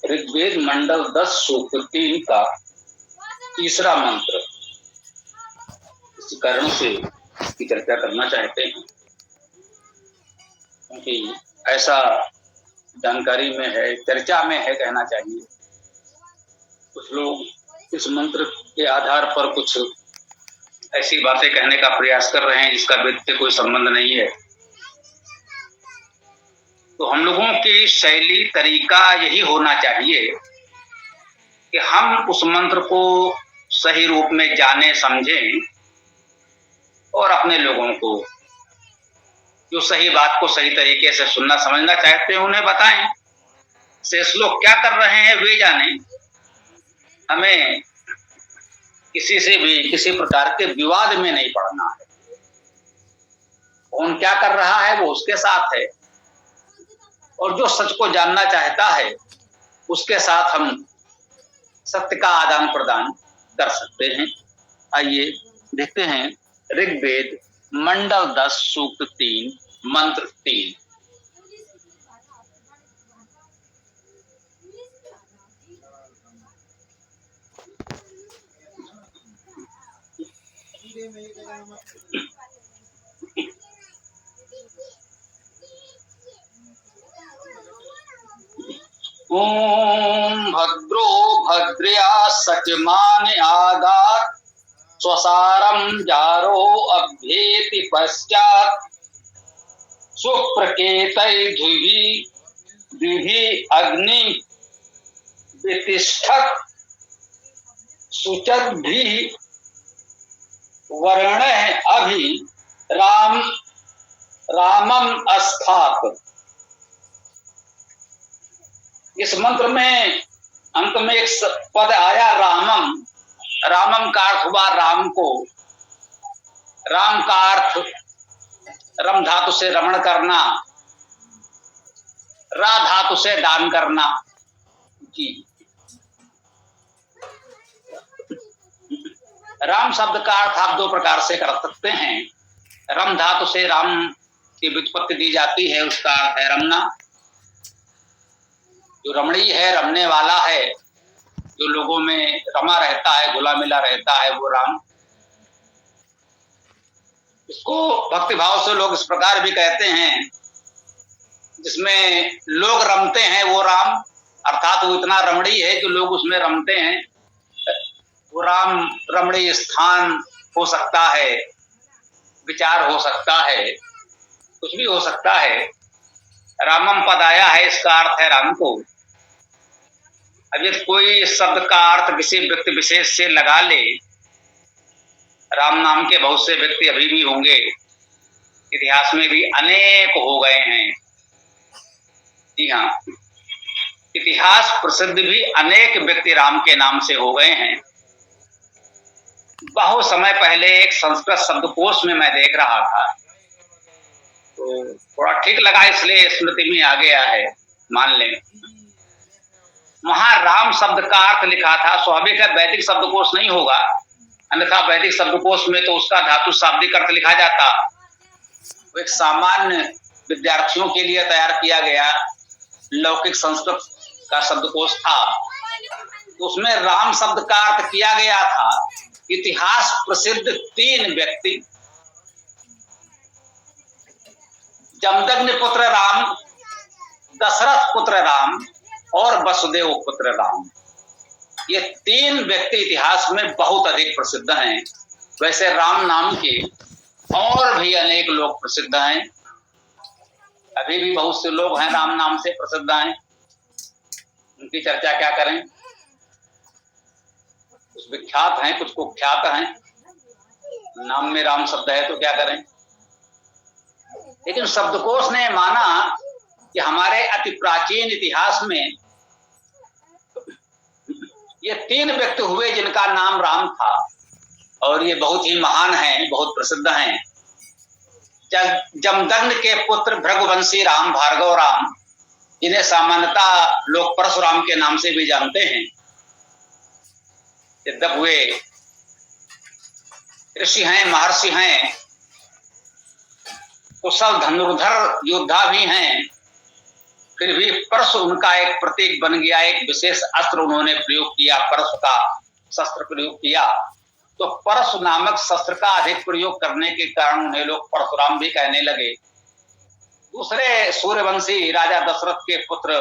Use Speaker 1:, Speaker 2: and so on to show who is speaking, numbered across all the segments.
Speaker 1: ऋग्वेद मंडल 10 सूक्त 3 का तीसरा मंत्र। इस कारण से इसकी चर्चा करना चाहते हैं क्योंकि ऐसा जानकारी में है, चर्चा में है कहना चाहिए। कुछ लोग इस मंत्र के आधार पर कुछ ऐसी बातें कहने का प्रयास कर रहे हैं जिसका वेद से कोई संबंध नहीं है। तो हम लोगों की शैली तरीका यही होना चाहिए कि हम उस मंत्र को सही रूप में जाने समझें और अपने लोगों को जो सही बात को सही तरीके से सुनना समझना चाहते हैं उन्हें बताएं। शेष लोग क्या कर रहे हैं वे जाने। हमें किसी से भी किसी प्रकार के विवाद में नहीं पड़ना है। कौन क्या कर रहा है वो उसके साथ है और जो सच को जानना चाहता है उसके साथ हम सत्य का आदान प्रदान कर सकते हैं। आइए देखते हैं ऋग्वेद मंडल 10 सूक्त 3 मंत्र 3। ओम भद्रो भद्रया सचमान आगात स्वसारम जारो अभ्येति पश्चात सुप्रकेतै द्विभि अग्नि वितिष्ठत शुचद्भि वर्णः अभि रामम अस्थात। इस मंत्र में अंत में एक पद आया रामम। रामम का अर्थ हुआ राम को। राम का अर्थ रम धातु से रमण करना, रा धातु से दान करना। जी, राम शब्द का अर्थ आप दो प्रकार से कर सकते हैं। रम धातु से राम की व्युत्पत्ति दी जाती है, उसका अर्थ है रमना। जो रमणीय है, रमने वाला है, जो लोगों में रमा रहता है, घुला मिला रहता है, वो राम। इसको भक्तिभाव से लोग इस प्रकार भी कहते हैं, जिसमें लोग रमते हैं वो राम, अर्थात वो इतना रमणीय है जो लोग उसमें रमते हैं। वो राम रमणीय स्थान हो सकता है, विचार हो सकता है, कुछ भी हो सकता है। रामम पद आया है, इसका अर्थ है राम को। अब यदि कोई शब्द का अर्थ किसी व्यक्ति विशेष से लगा ले, राम नाम के बहुत से व्यक्ति अभी भी होंगे, इतिहास में भी अनेक हो गए हैं। जी हाँ, इतिहास प्रसिद्ध भी अनेक व्यक्ति राम के नाम से हो गए हैं। बहुत समय पहले एक संस्कृत शब्दकोश में मैं देख रहा था, तो थोड़ा ठीक लगा, इसलिए स्मृति में आ गया है, मान लें। वहां राम शब्द का अर्थ लिखा था। स्वाभाविक है वैदिक शब्दकोश नहीं होगा, अन्यथा वैदिक शब्दकोश में तो उसका धातु शाब्दिक अर्थ लिखा जाता। वो एक सामान्य विद्यार्थियों के लिए तैयार किया गया लौकिक संस्कृत का शब्दकोश था। तो उसमें राम शब्द का अर्थ किया गया था इतिहास प्रसिद्ध 3 व्यक्ति, जमदग्नि पुत्र राम, दशरथ पुत्र राम और वसुदेव पुत्र राम। ये 3 व्यक्ति इतिहास में बहुत अधिक प्रसिद्ध हैं। वैसे राम नाम के और भी अनेक लोग प्रसिद्ध हैं, अभी भी बहुत से लोग हैं राम नाम से प्रसिद्ध हैं। उनकी चर्चा क्या करें, कुछ विख्यात हैं, कुछ कुख्यात हैं। नाम में राम शब्द है तो क्या करें। लेकिन शब्दकोश ने माना कि हमारे अति प्राचीन इतिहास में ये 3 व्यक्ति हुए जिनका नाम राम था और ये बहुत ही महान हैं, बहुत प्रसिद्ध हैं। जमदग्नि के पुत्र भृगुवंशी राम, भार्गव राम, जिन्हें सामान्यतः लोग परशुराम के नाम से भी जानते हैं। यद्यप वे ऋषि हैं, महर्षि हैं, कुशल धनुर्धर योद्धा भी हैं, फिर भी परशु उनका एक प्रतीक बन गया, एक विशेष अस्त्र उन्होंने प्रयोग किया, परशु का शस्त्र प्रयोग किया। तो परशु नामक शस्त्र का अधिक प्रयोग करने के कारण उन्हें लोग परशुराम भी कहने लगे। दूसरे सूर्यवंशी राजा दशरथ के पुत्र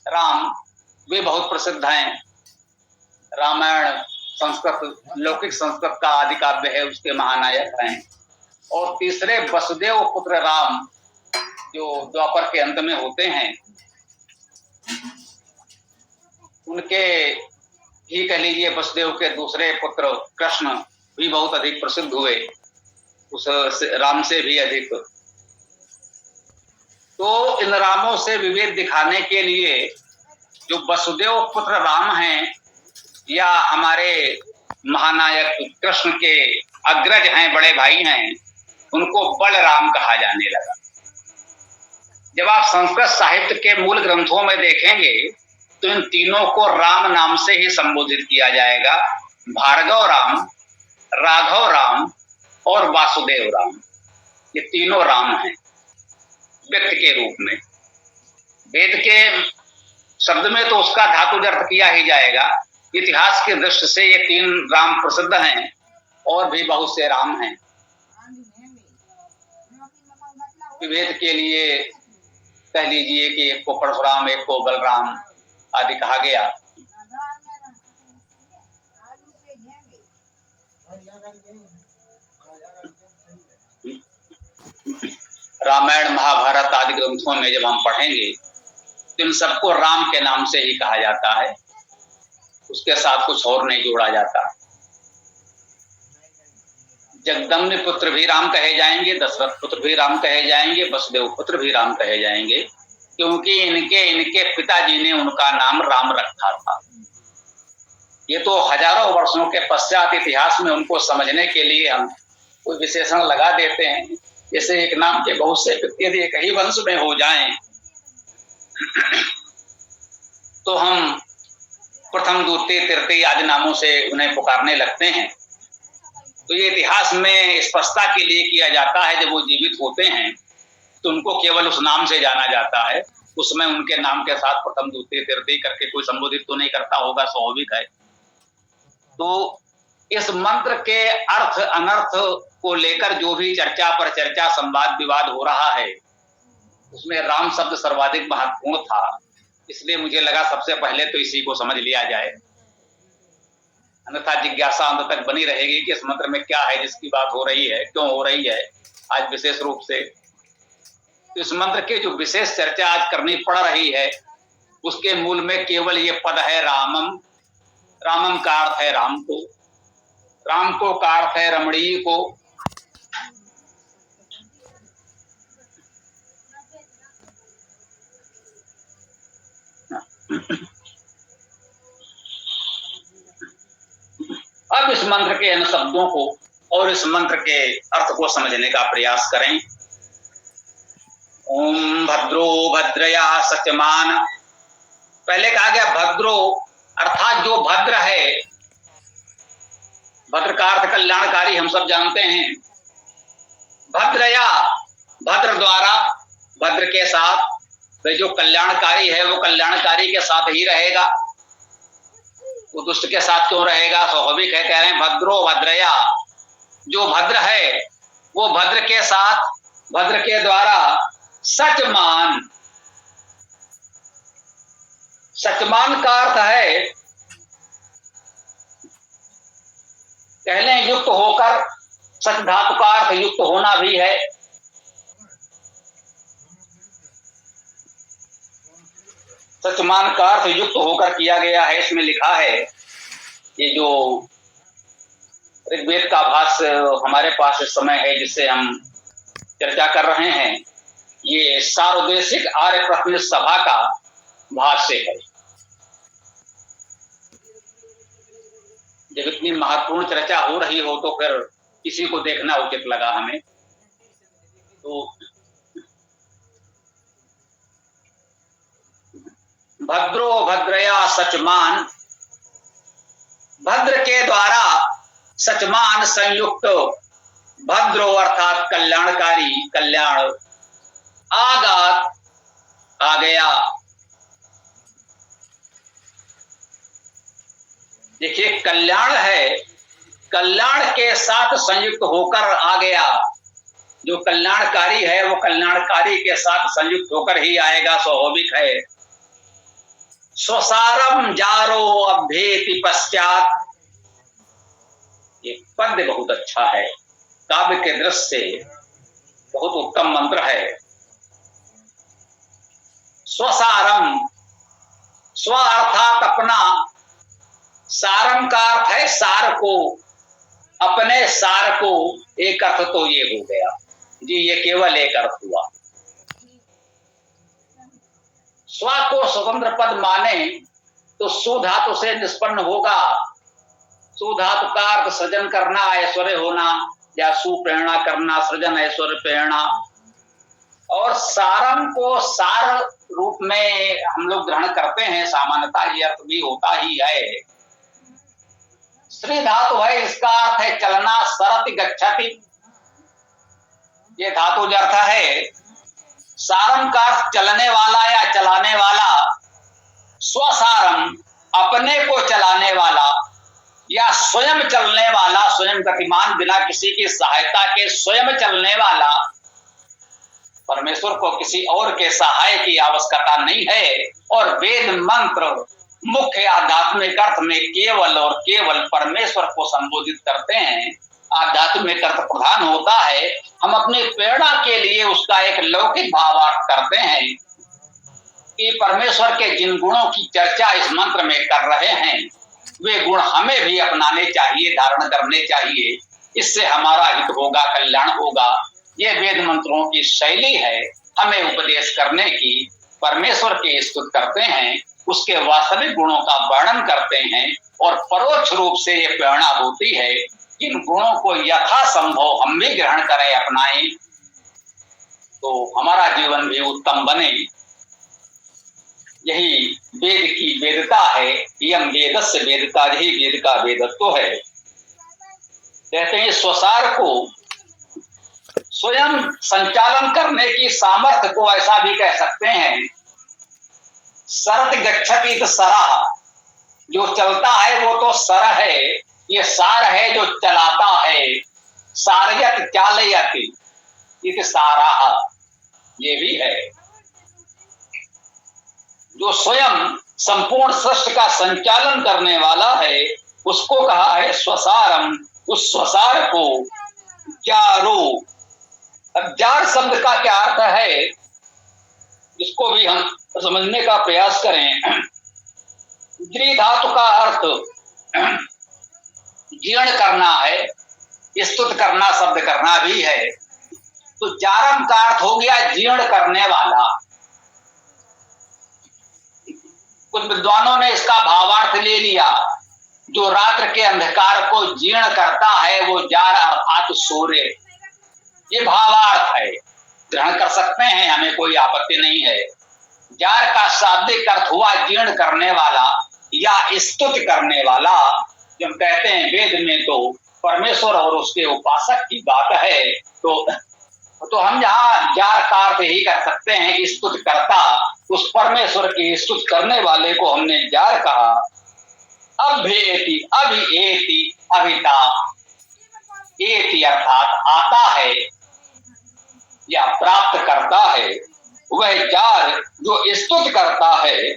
Speaker 1: राम वे बहुत प्रसिद्ध हैं। रामायण संस्कृत, लौकिक संस्कृत का आदि काव्य है, उसके महानायक हैं। और तीसरे वसुदेव पुत्र राम जो द्वापर के अंत में होते हैं, उनके ही कह लीजिए वसुदेव के दूसरे पुत्र कृष्ण भी बहुत अधिक प्रसिद्ध हुए, उस राम से भी अधिक। तो इन रामों से विभेद दिखाने के लिए जो वसुदेव पुत्र राम हैं या हमारे महानायक कृष्ण के अग्रज हैं, बड़े भाई हैं, उनको बलराम कहा जाने लगा। जब आप संस्कृत साहित्य के मूल ग्रंथों में देखेंगे तो इन तीनों को राम नाम से ही संबोधित किया जाएगा। भार्गव राम, राघव राम और वासुदेव राम, ये तीनों राम हैं व्यक्ति के रूप में। वेद के शब्द में तो उसका धातुज अर्थ किया ही जाएगा। इतिहास की दृष्टि से ये तीन राम प्रसिद्ध हैं और भी बहुत से राम हैं। विभेद के लिए कह लीजिए कि एक को परशुराम, एक को बलराम आदि कहा गया। रामायण महाभारत आदि ग्रंथों में जब हम पढ़ेंगे तो इन सबको राम के नाम से ही कहा जाता है, उसके साथ कुछ और नहीं जोड़ा जाता। जगदम्ब पुत्र भी राम कहे जाएंगे, दशरथ पुत्र भी राम कहे जाएंगे, वसुदेव पुत्र भी राम कहे जाएंगे, क्योंकि इनके पिताजी ने उनका नाम राम रखा था। ये तो हजारों वर्षों के पश्चात इतिहास में उनको समझने के लिए हम कोई विशेषण लगा देते हैं। जैसे एक नाम के बहुत से व्यक्ति यदि एक ही वंश में हो जाएं तो हम प्रथम, द्वितीय, तृतीय आदि नामों से उन्हें पुकारने लगते हैं। तो ये इतिहास में स्पष्टता के लिए किया जाता है। जब वो जीवित होते हैं तो उनको केवल उस नाम से जाना जाता है, उसमें उनके नाम के साथ प्रथम, द्वितीय, तृतीय करके कोई संबोधित तो नहीं करता होगा, स्वाभाविक है। तो इस मंत्र के अर्थ अनर्थ को लेकर जो भी चर्चा पर चर्चा, संवाद विवाद हो रहा है, उसमें राम शब्द सर्वाधिक महत्वपूर्ण था। इसलिए मुझे लगा सबसे पहले तो इसी को समझ लिया जाए, अन्यथा जिज्ञासा अंत तक बनी रहेगी कि इस मंत्र में क्या है जिसकी बात हो रही है, क्यों हो रही है आज विशेष रूप से। तो इस मंत्र की जो विशेष चर्चा आज करनी पड़ रही है उसके मूल में केवल ये पद है रामम। रामम का अर्थ है राम को, राम को का अर्थ है रमणीय को। अब इस मंत्र के इन शब्दों को और इस मंत्र के अर्थ को समझने का प्रयास करें। ओम भद्रो भद्रया सत्यमान, पहले कहा गया भद्रो अर्थात जो भद्र है। भद्र का अर्थ कल्याणकारी हम सब जानते हैं। भद्रया, भद्र द्वारा, भद्र के साथ, तो जो कल्याणकारी है वो कल्याणकारी के साथ ही रहेगा, वो दुष्ट के साथ क्यों रहेगा, स्वाभाविक है। कह रहे हैं भद्रो भद्रया, जो भद्र है वो भद्र के साथ, भद्र के द्वारा, सचमान। सचमान का अर्थ है कह लें युक्त होकर, सच धातु का अर्थ युक्त होना भी है। सचमान का अर्थ युक्त होकर किया गया है। इसमें लिखा है, ये जो ऋग्वेद का भाष्य हमारे पास इस समय है जिससे हम चर्चा कर रहे हैं, ये सार्वदेशिक आर्य प्रतिनिधि सभा का भाष्य है। जब इतनी महत्वपूर्ण चर्चा हो रही हो तो फिर किसी को देखना उचित लगा हमें। तो भद्रो भद्रया सचमान, भद्र के द्वारा सचमान संयुक्त, भद्रो अर्थात कल्याणकारी, कल्याण, आगात आ गया। देखिए, कल्याण है, कल्याण के साथ संयुक्त होकर आ गया। जो कल्याणकारी है वो कल्याणकारी के साथ संयुक्त होकर ही आएगा, स्वाभाविक है। स्वसारम जारो अभ्येति पश्चात, ये पद्य बहुत अच्छा है, काव्य के दृष्टि से बहुत उत्तम मंत्र है। स्वसारम, स्व अर्थात अपना, सारम का अर्थ है सार को, अपने सार को। एक अर्थ तो ये हो गया जी, ये केवल एक अर्थ हुआ। स्व को स्वतंत्र पद माने तो सु धातु से निष्पन्न होगा। सु धातु का अर्थ सृजन करना, ऐश्वर्य होना, या सुप्रेरणा करना, सृजन ऐश्वर्य प्रेरणा। और सारम को सार रूप में हम लोग ग्रहण करते हैं, सामान्यतः ये अर्थ भी होता ही है। श्री धातु है, इसका अर्थ है चलना, सरति गच्छति, ये धातु अर्थ है। सारम का अर्थ चलने वाला या चलाने वाला। स्वसारम, अपने को चलाने वाला या स्वयं चलने वाला, स्वयं गतिमान, बिना किसी की सहायता के स्वयं चलने वाला। परमेश्वर को किसी और के सहाय की आवश्यकता नहीं है। और वेद मंत्र मुख्य आध्यात्मिक अर्थ में केवल और केवल परमेश्वर को संबोधित करते हैं। आध्यात्मिक अर्थ प्रधान होता है। हम अपनी प्रेरणा के लिए उसका एक लौकिक भावार्थ करते हैं कि परमेश्वर के जिन गुणों की चर्चा इस मंत्र में कर रहे हैं, वे गुण हमें भी अपनाने चाहिए, धारण करने चाहिए। इससे हमारा हित होगा, कल्याण होगा। ये वेद मंत्रों की शैली है हमें उपदेश करने की। परमेश्वर की स्तुति करते हैं, उसके वास्तविक गुणों का वर्णन करते हैं, और परोक्ष रूप से ये प्रेरणा होती है इन गुणों को यथासंभव हम भी ग्रहण करें, अपनाएं, तो हमारा जीवन भी उत्तम बने। यही वेद की वेदता है। यम वेदस्य वेदता, ही वेद का वेदत्व है। कहते हैं स्वसार को स्वयं संचालन करने की सामर्थ्य को ऐसा भी कह सकते हैं। सरत गच्छति सरा, जो चलता है वो तो सर है, ये सार है जो चलाता है। सारयत चालयति इति सारा, ये भी है। जो स्वयं संपूर्ण सृष्टि का संचालन करने वाला है, उसको कहा है स्वसारम। उस स्वसार को जारो, अब जार शब्द का क्या अर्थ है, इसको भी हम समझने का प्रयास करें। द्रि धातु का अर्थ जीर्ण करना है, स्तुत करना, शब्द करना भी है। तो जारम का अर्थ हो गया जीर्ण करने वाला। कुछ विद्वानों ने इसका भावार्थ ले लिया, जो रात्र के अंधकार को जीर्ण करता है वो जार अर्थात सूर्य, ये भावार्थ है। ग्रहण कर सकते हैं, हमें कोई आपत्ति नहीं है। जार का शाब्दिक अर्थ हुआ जीर्ण करने वाला या स्तुत करने वाला। जब कहते हैं वेद में तो परमेश्वर और उसके उपासक की बात है, तो हम यहाँ जार का अर्थ ही कर सकते हैं स्तुत करता। उस परमेश्वर की स्तुत करने वाले को हमने जार कहा। अभ्येति, अभिएति, अभिता, एति अर्थात आता है या प्राप्त करता है। वह जार जो स्तुत करता है,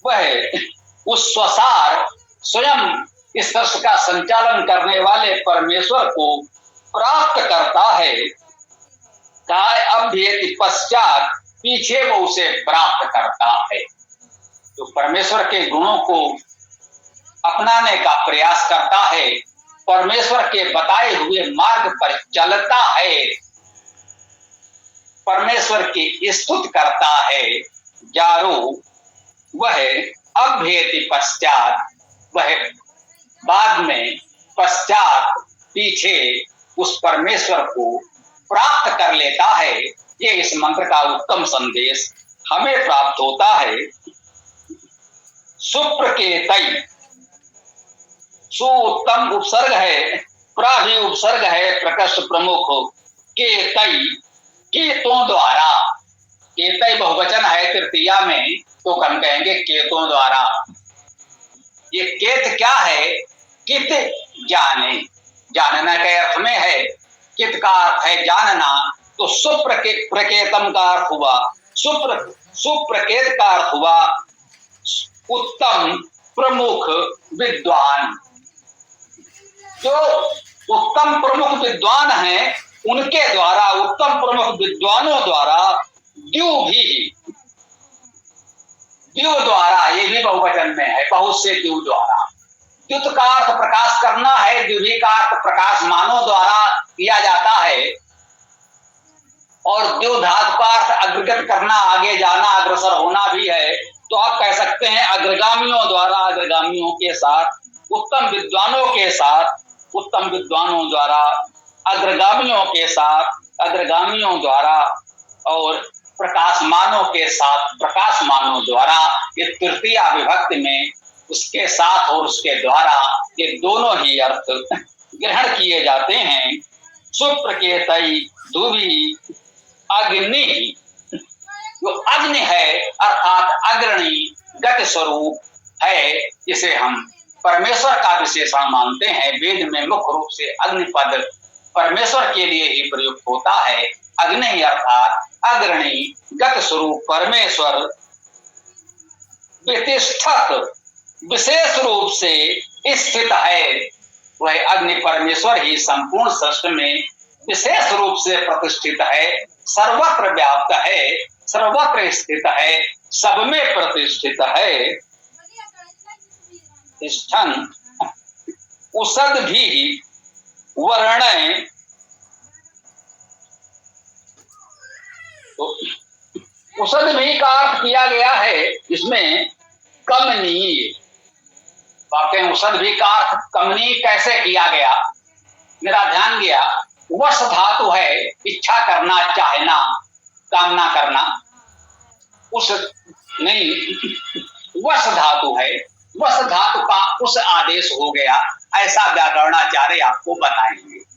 Speaker 1: वह उस स्वसार स्वयं इस सृष्टि का संचालन करने वाले परमेश्वर को प्राप्त करता है। अभ्येति पश्चात, पीछे वो उसे प्राप्त करता है। तो परमेश्वर के गुणों को अपनाने का प्रयास करता है, परमेश्वर के बताए हुए मार्ग पर चलता है, परमेश्वर की स्तुति करता है। जारो, वह अभ्येति पश्चात, वह बाद में, पश्चात पीछे उस परमेश्वर को प्राप्त कर लेता है। ये इस मंत्र का उत्तम संदेश हमें प्राप्त होता है। सुप्रकेतई, सु उत्तम उपसर्ग है, प्र भी उपसर्ग है, प्रकृष्ट प्रमुख। केतई, केतों द्वारा, केतई बहुवचन है तृतीया में, तो हम कहेंगे केतों द्वारा। ये केत क्या है? कित जाने, जानना के अर्थ में है। कित का अर्थ है जानना, तो सुप्रकेतम का अर्थ हुआ सुप्रकेत का अर्थ हुआ उत्तम प्रमुख विद्वान। जो उत्तम प्रमुख विद्वान हैं उनके द्वारा, उत्तम प्रमुख विद्वानों द्वारा, द्यू द्वारा, ये भी बहुवचन में है, बहुत से द्यू द्वारा। द्युत का अर्थ प्रकाश करना है, द्युति का अर्थ प्रकाश मानों द्वारा किया जाता है, और द्यू धातु का अर्थ अग्रगत करना, आगे जाना, अग्रसर होना भी है। तो आप कह सकते हैं अग्रगामियों द्वारा, अग्रगामियों के साथ, उत्तम विद्वानों के साथ, उत्तम विद्वानों द्वारा, अग्रगामियों के साथ, अग्रगामियों द्वारा, और प्रकाशमानों के साथ, प्रकाशमानों द्वारा। ये तृतीया विभक्ति में उसके साथ और उसके द्वारा ये दोनों ही अर्थ ग्रहण किए जाते हैं। सुप्रकेतई धुवी अग्नि, जो अग्नि है अर्थात अग्रणी गति स्वरूप है, इसे हम परमेश्वर का विशेषण मानते हैं। वेद में मुख्य रूप से अग्नि पद परमेश्वर के लिए ही प्रयुक्त होता है। अग्नि अर्थात अग्रणी गत स्वरूप परमेश्वर प्रतिष्ठित विशेष रूप से स्थित है। वह अग्नि परमेश्वर ही संपूर्ण सृष्टि में विशेष रूप से प्रतिष्ठित है, सर्वत्र व्याप्त है, सर्वत्र स्थित है, सब में प्रतिष्ठित है। तिष्ठन् उसद भी वर्ण, उसद भी का अर्थ किया गया है इसमें कमनीय। वाकई उसद भी का अर्थ कमनीय कैसे किया गया? मेरा ध्यान गया, वश धातु है, इच्छा करना, चाहना, कामना करना। उस नहीं, वश धातु है, वश धातु का उस आदेश हो गया, ऐसा व्याकरणाचार्य आपको बताएंगे।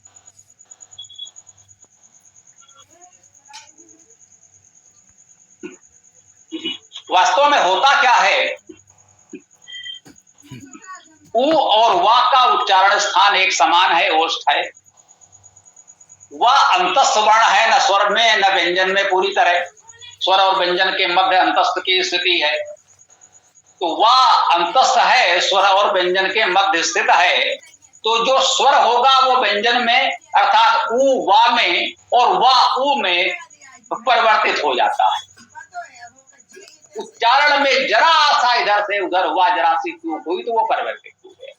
Speaker 1: वास्तव में होता क्या है, उ और वा का उच्चारण स्थान एक समान है, ओष्ठ है। वह अंतस्थ वर्ण है, न स्वर में न व्यंजन में, पूरी तरह स्वर और व्यंजन के मध्य अंतस्थ की स्थिति है। तो वह अंतस्थ है, स्वर और व्यंजन के मध्य स्थित है। तो जो स्वर होगा वो व्यंजन में अर्थात उ वा में और वा उ में परिवर्तित हो जाता है। उच्चारण में जरा सा इधर से उधर हुआ, जरा सी चूक हुई तो वो परिवर्तित हो गया।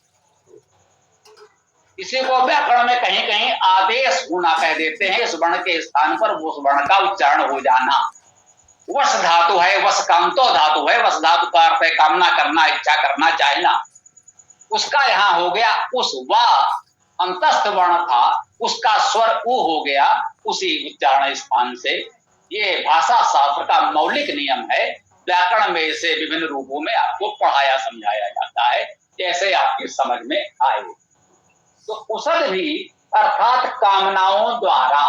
Speaker 1: इसी को व्याकरण में कहीं कहीं आदेश गुना कह देते हैं। इस वर्ण के स्थान पर उस वर्ण का उच्चारण हो जाना। वश धातु है, वशकांतो धातु है। वश धातु का अर्थ है कामना करना, इच्छा करना, चाहना। उसका यहाँ हो गया उस वा अंतस्थ वर्ण था, उसका स्वर उ हो गया उसी उच्चारण स्थान से। ये भाषा शास्त्र का मौलिक नियम है। व्याकरण में इसे विभिन्न रूपों में आपको पढ़ाया समझाया जाता है, जैसे आपकी समझ में आए। तो उसद भी अर्थात कामनाओं द्वारा,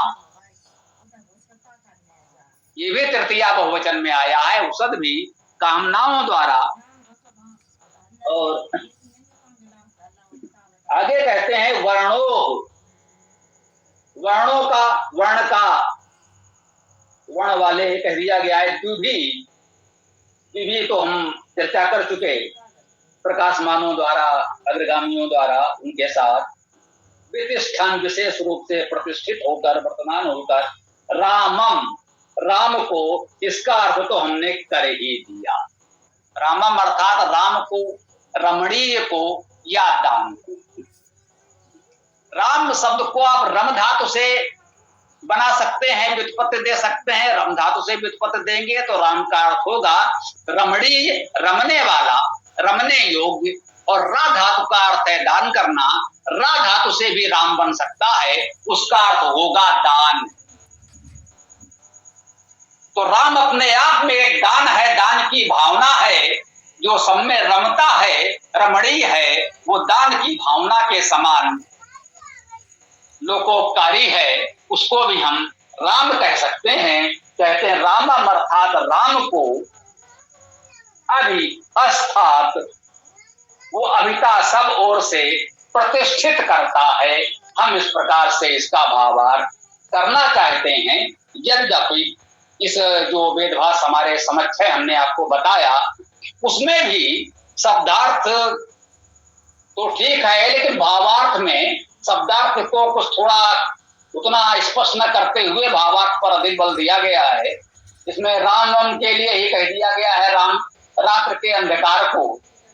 Speaker 1: ये भी तृतीया बहुवचन में आया है। उसद भी कामनाओं द्वारा। और आगे कहते हैं वर्णों, वर्णों का, वर्ण वाले कह दिया गया है। द्विभी तो हम चर्चा कर चुके, प्रकाशमानों द्वारा, अग्रगामियों द्वारा, उनके साथ प्रतिष्ठान विशेष रूप से प्रतिष्ठित होकर, वर्तमान होकर। रामम, राम को, इसका अर्थ तो हमने कर ही दिया। रामम अर्थात राम को, रमणीय को या दान को। राम शब्द को आप रम धातु से बना सकते हैं, व्युत्पत्ति दे सकते हैं। रम धातु से व्युत्पत्ति देंगे तो राम का अर्थ होगा रमणीय, रमने वाला, रमने योग्य। और रा धातु का अर्थ है दान करना। रा धातु से भी राम बन सकता है, उसका अर्थ होगा दान। तो राम अपने आप में एक दान है, दान की भावना है, जो सब में रमता है, रमणीय है। वो दान की भावना के समान लोकोपकारी है, उसको भी हम राम कह सकते हैं। कहते हैं रामम अर्थात राम को अभि अस्थात, वो अभिता सब ओर से प्रतिष्ठित करता है। हम इस प्रकार से इसका भावार्थ करना चाहते हैं। यद्यपि इस जो वेदभास हमारे समक्ष है, हमने आपको बताया, उसमें भी शब्दार्थ तो ठीक है, लेकिन भावार्थ में शब्दार्थ को कुछ थोड़ा उतना स्पष्ट न करते हुए भावार्थ पर अधिक बल दिया गया है। इसमें राम के लिए ही कह दिया गया है, राम रात्र के अंधकार को।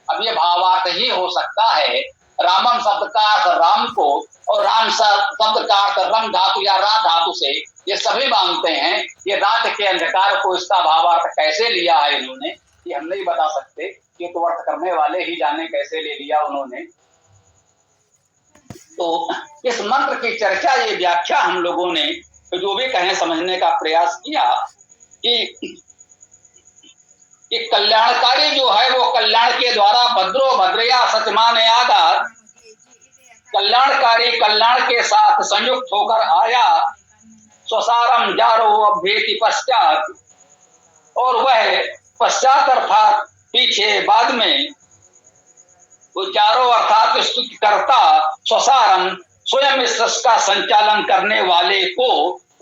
Speaker 1: अब ये भावार्थ ही हो सकता है। रामम शब्द का अर्थ राम को, और राम शब्द का अर्थ रम धातु या रा धातु से, ये सभी मानते हैं। ये रात के अंधकार को इसका भावार्थ कैसे लिया है इन्होंने, ये हम नहीं बता सकते। ये तो अर्थ करने वाले ही जाने कैसे ले लिया उन्होंने। तो इस मंत्र की चर्चा, ये व्याख्या हम लोगों ने जो भी कहें समझने का प्रयास किया कि कल्याणकारी जो है वो कल्याण के द्वारा भद्रो भद्रया सचमान आगार, कल्याणकारी कल्याण के साथ संयुक्त होकर आया। स्वसारम जारो अभ्येति पश्चात, और वह पश्चात अर्थात पीछे बाद में, वो चारों अर्थात स्तुति करता, स्वसारम स्वयं इस रस का संचालन करने वाले को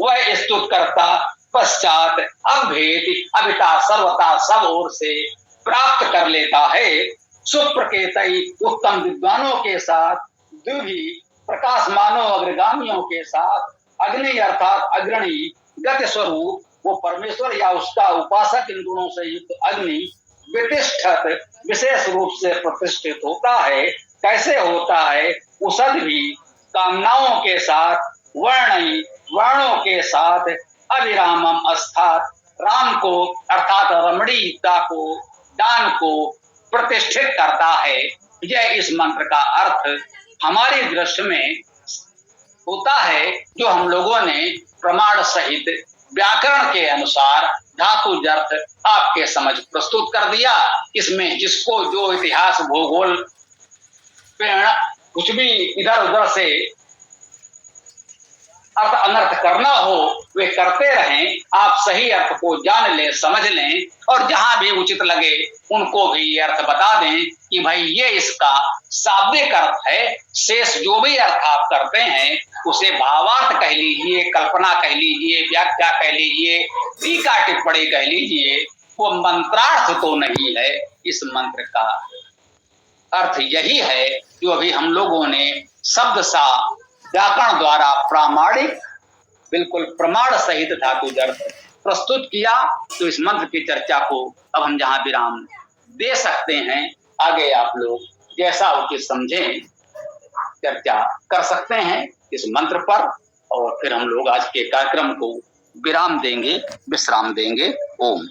Speaker 1: वह स्तुत करता, पश्चात अभेद अभिता सर्वता सब ओर से प्राप्त कर लेता है। सुप्रकेतई उत्तम विद्वानों के साथ, द्विभी प्रकाशमानों अग्रगामियों के साथ, अग्नि अर्थात अग्रणी गति स्वरूप, वो परमेश्वर या उसका उपासक इन गुणों से युक्त अग्नि वितिष्ठत विशेष रूप से प्रतिष्ठित होता है। कैसे होता है? उसद भी कामनाओं के साथ, वर्णई वर्णों के साथ, अभिरामम अस्थात राम को अर्थात रमणीयता को, दान को प्रतिष्ठित करता है। यह इस मंत्र का अर्थ हमारी दृष्टि में होता है, जो हम लोगों ने प्रमाण सहित व्याकरण के अनुसार धातु अर्थ आपके समझ प्रस्तुत कर दिया। इसमें जिसको जो इतिहास भूगोल प्रेरणा कुछ भी इधर उधर से अर्थ अनर्थ करना हो, वे करते रहें। आप सही अर्थ को जान लें, समझ लें, और जहां भी उचित लगे उनको भी ये अर्थ बता दें कि भाई ये इसका शाब्दिक अर्थ है। शेष जो भी अर्थ आप करते हैं उसे भावार्थ कह लीजिए, कल्पना कह लीजिए, व्याख्या कह लीजिए, टीका टिप्पणी कह लीजिए, वो मंत्रार्थ तो नहीं है। इस मंत्र का अर्थ यही है जो अभी हम लोगों ने शब्द सा व्याकरण द्वारा प्रामाणिक बिल्कुल प्रमाण सहित धातु अर्थ प्रस्तुत किया। तो इस मंत्र की चर्चा को अब हम जहां विराम दे सकते हैं, आगे आप लोग जैसा उचित समझें चर्चा कर सकते हैं इस मंत्र पर, और फिर हम लोग आज के कार्यक्रम को विराम देंगे, विश्राम देंगे। ओम।